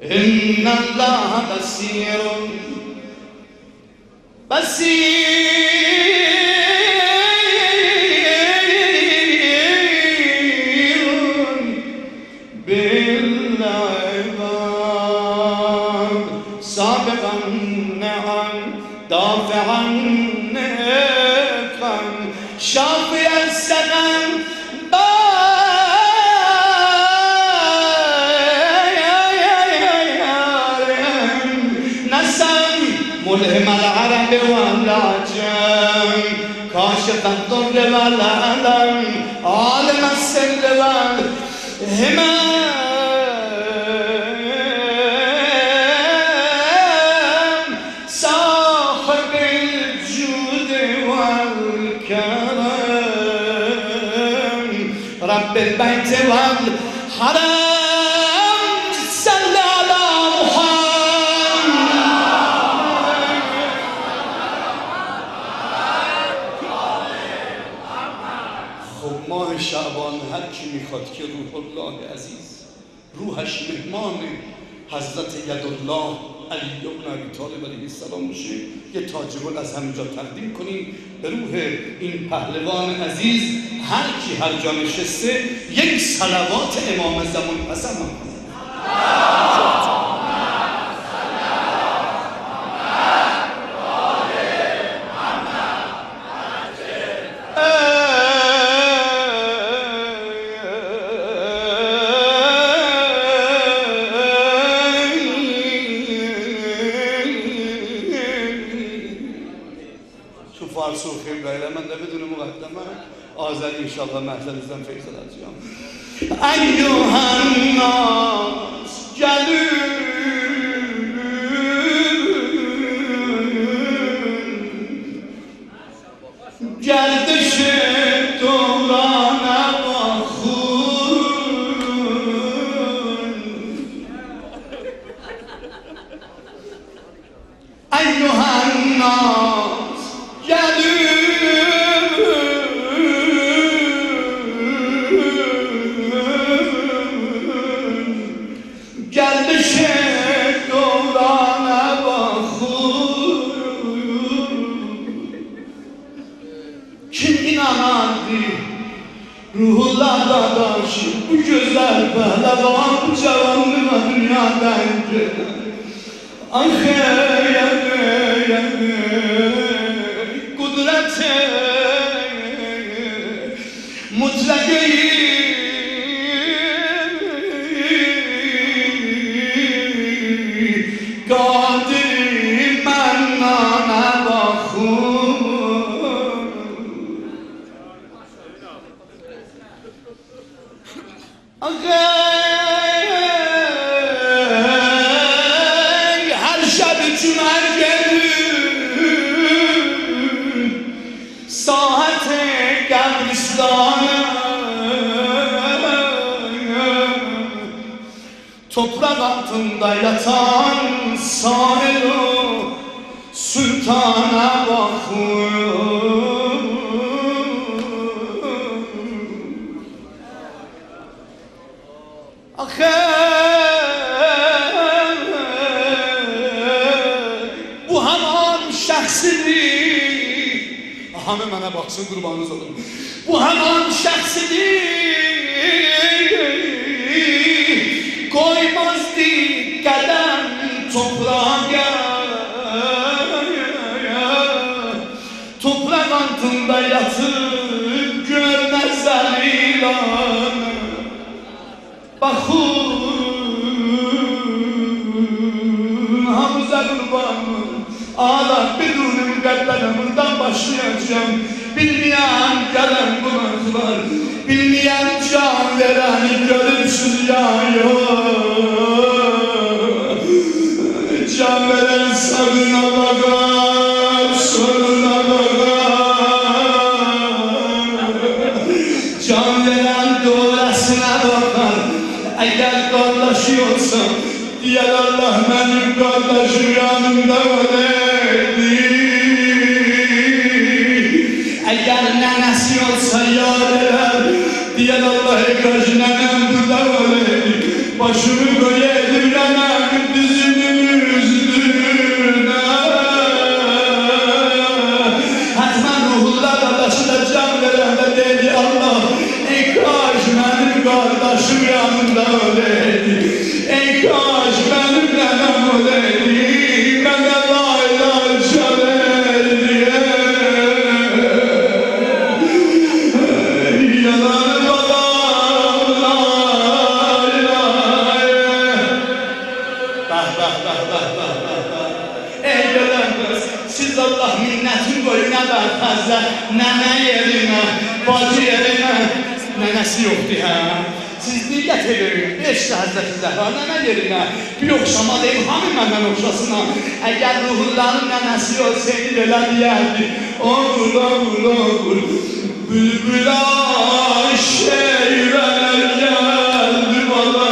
إن الله بصير بالعباد سابقا نعم دافعا نفعا شافيا سقا ملهم العرب والعجم كاشف الضر والألم عالم السر والهمم صاحب الجود والكرم رب البيت والحرم ماه شعبان هر کی میخواد که روح الله عزیز روحش مهمان حضرت یدالله علی بن ابی طالب علیه السلام باشه یه تاج گل از همینجا تقدیم کنیم به روح این پهلوان عزیز. هر کی هر جا نشسته یک صلوات امام زمان پسند فارس و خیلی غیره من ده بدون مقدمه آزاد انشاءالله محضر ازدم فیصل ارجام ایوه الناس جلون گردش دوران با خون ایوه الناس گردش دوران با خون kim inanardı ruhullah dadaşı bu gözler pehlevan bu cavanlığa dünyadan gelen ah kudrete mutlaki kadir mennana bakhun her şab için her gelin sahate kabristanı toprak altında yatan sahil o sultana bakın bu hemen şahsidir hamı bana baksın kurbanınız olun bu hemen şahsidir koymazdı kadem toprağa toprak altında yatıp görmezler ilanı bakın Hamza kurbanım ağlar beduni mukadderem buradan başlayacağım bilmeyen kalem kulaklar bilmeyen can veren görürsüz ya yok can veren sağına bakar soluna bakar can veren doğrasına bakar eğer kardeşiyorsan diğer Allah benim kardeşim yanımda öyleydi nənəsi olsa yar elər. Deyən Allah kaç nənəm burada olaydı. Başımı koyaydım nənəmin dizinin üstüne. Hatman ruhullah dadaşı da can veren de dedi Allah. Ey kaç benim kardeşim yanımda olaydı. Ey kaç benim nənəm olaydı. Mənə laylar çalaydı. Yalan siz Allah minnetin boyuna da fazla nene yerine, bacı yerine nenesi yoktu ha. Siz niyyət edin, 5 Hazreti Zəhra nene yerine bir oxşama deyim, hamı məndən oxşasına. Əgər ruhulların nənəsi olsaydı belə deyərdi. Olur, olur, olur, bülbül şeyler geldi bana.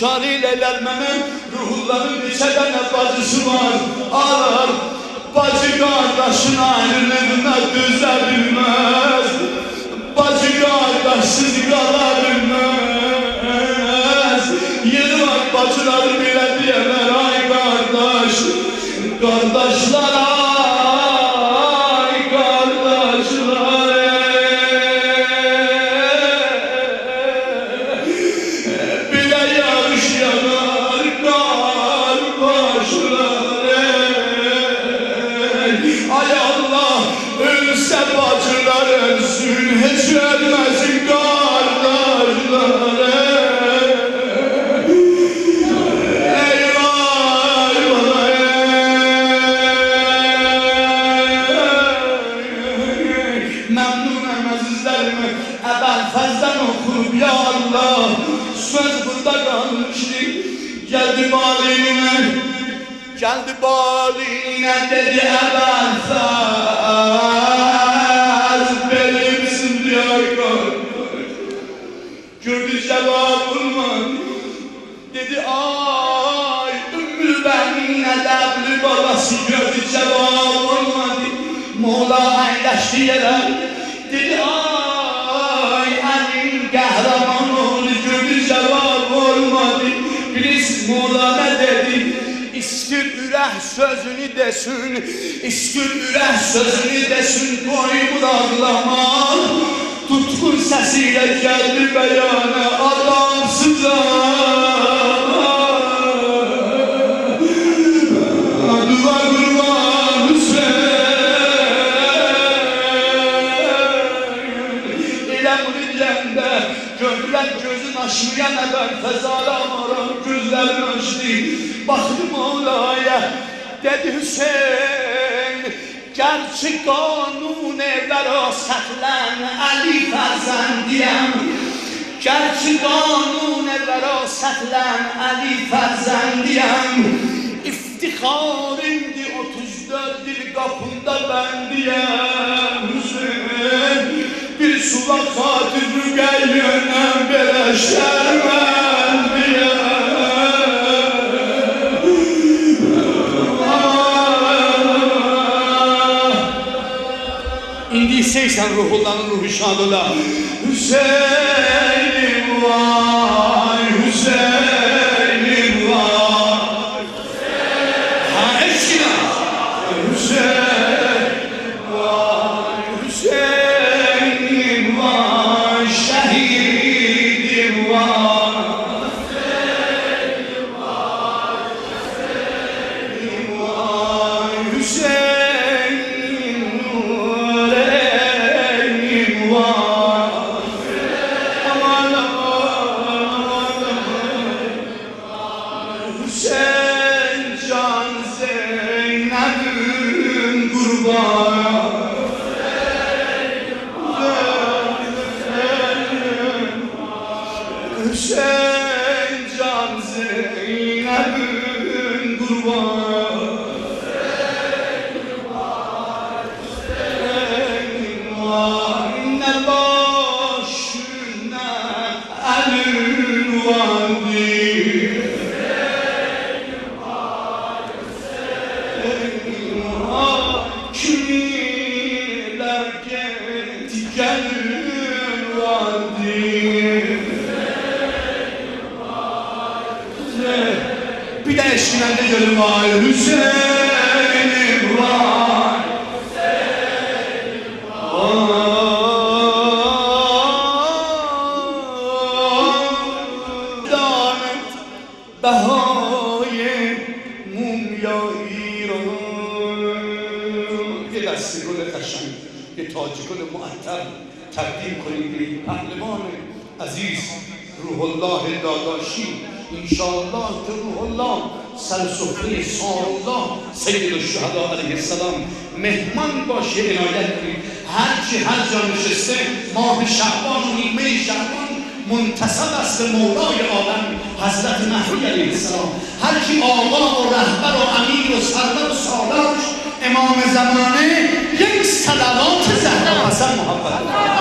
Şarileler mənim ruhulların neçə dənə bacısı var. Arar bacı qardaşın ayrılığına dözə bilməz. Bacı qardaşsız qala bilməz. Yeri var bacıları belə deyələr ay qardaş. Qardaşlar ay qardaşlar. Ay Allah ölse bacılar ölsün, hiç ölmesin kardeşler. Eyvah memnunum azizlerimi evvel fazdan okurup ya Allah söz burada kalmıştı. Geldi balinine, geldi balinine dedi evvel faz benimsin diyor kardeş. Gördü cevap bulmadı. Dedi ay ümmül benin edebli babası gördü cevap bulmadı. Mola aylaştı yere. Dedi ay emin kahraman oğlu gördü cevap olmadı. Birisi Mola ne dedi? İskir ürək sözünü desin, İskir ürək sözünü desin, koyumur ağlama. Tutkun sesiyle geldi beyana adamsıza. Dua kurban Hüseyin. İle bunu diyende gördüler gözün aşmayan ben fezara amaram gözlerini açtı. Baktım Mevla'ya dedi Hüseyin gerçi kanun verasetlen Ali Ferzendiyem. Gerçi kanun verasetlen Ali Ferzendiyem. İftikharimdi 34 dil kapında ben diyem Hüseyin. Bir sulak Fatih Rügeyyönem bele şermen diyem. İndiysen ruhulların ruhu şad ola. Hüseyin vay, Hüseyin vay. Ha eşkina. Hüseyin vay, Hüseyin vay, şehidim vay. Hüseyin vay, Hüseyin vay, Hüseyin. جان زینب'ın قربان başına elin vardı kimiler getiken vardı bir de eşkinende gönül var Hüseyin'im var بهای مومیایی را یه دسته گل قشنگ یه تاج گل معطر تقدیم کنیم به پهلوان عزیز روح الله داداشی انشاءالله که روح الله سرسفره سالله سید الشهدا علیه السلام مهمان باشه عنایت کنید هرچی هر جا نشسته ماه شعبان و نیمه شعبان منتسب است به مولای عالم حضرت مهدی علیه السلام هر کی آقا و رهبر و امیر و سرور و سالارش امام زمانه یک صلوات زهرا حسن محبت